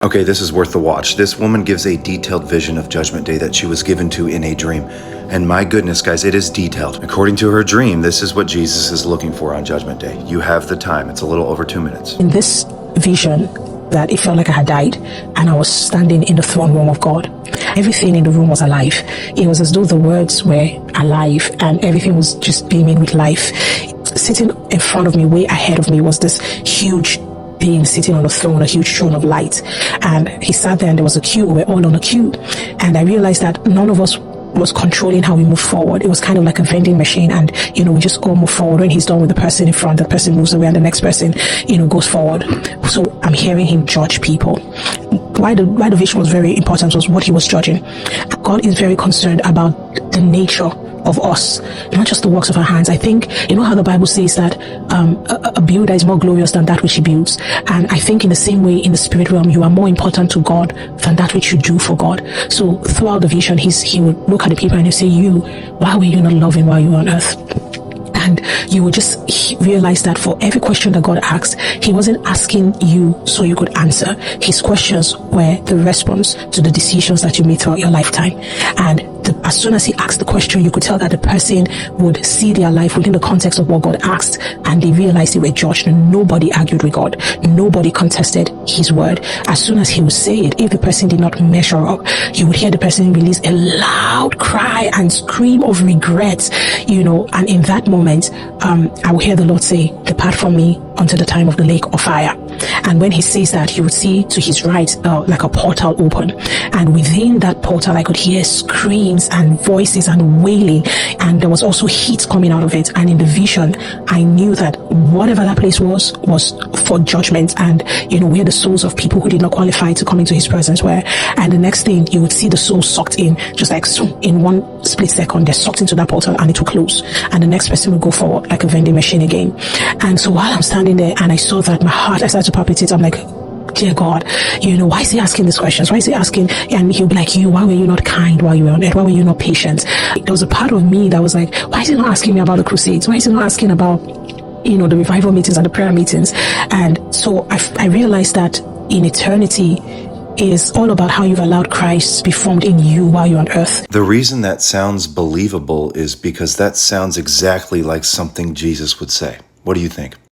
Okay, this is worth the watch. This woman gives a detailed vision of Judgment Day that she was given to in a dream. And my goodness, guys, it is detailed. According to her dream, this is what Jesus is looking for on Judgment Day. You have the time. It's a little over 2 minutes. In this vision, that it felt like I had died and I was standing in the throne room of God. Everything in the room was alive. It was as though the words were alive and everything was just beaming with life. Sitting in front of me, way ahead of me, was this huge being sitting on a throne, a huge throne of light. And he sat there and there was a queue. We were all on a queue. And I realized that none of us was controlling how we move forward. It was kind of like a vending machine, and we just all move forward. When he's done with the person in front, the person moves away and the next person goes forward. So I'm hearing him judge people. Why the vision was very important was what he was judging. God is very concerned about the nature of us, not just the works of our hands. I think, how the Bible says that a builder is more glorious than that which he builds. And I think in the same way, in the spirit realm, you are more important to God than that which you do for God. So throughout the vision, he would look at the people and he'd say, why were you not loving while you were on earth? And you would just realize that for every question that God asked, he wasn't asking you so you could answer. His questions were the response to the decisions that you made throughout your lifetime. And as soon as he asked the question, you could tell that the person would see their life within the context of what God asked, and they realized they were judged. And nobody argued with God. Nobody contested his word. As soon as he would say it, if the person did not measure up, you would hear the person release a loud cry and scream of regret, and in that moment, I would hear the Lord say, "Depart from me unto the time of the lake of fire." And when he says that, you would see to his right like a portal open, and within that portal I could hear screams and voices and wailing, and there was also heat coming out of it. And in the vision, I knew that whatever that place was for judgment, and where the souls of people who did not qualify to come into his presence were. And the next thing, you would see the souls sucked in, just like so, in one split second, they're sucked into that portal and it will close, and the next person will go forward like a vending machine again. And so while I'm standing there and I saw that, my heart, I started to palpitate. I'm like, dear God, why is he asking these questions? Why is he asking? And he'll be like, why were you not kind while you were on earth? Why were you not patient? There was a part of me that was like, why is he not asking me about the crusades? Why is he not asking about, the revival meetings and the prayer meetings? And so I realized that in eternity is all about how you've allowed Christ to be formed in you while you're on earth. The reason that sounds believable is because that sounds exactly like something Jesus would say. What do you think?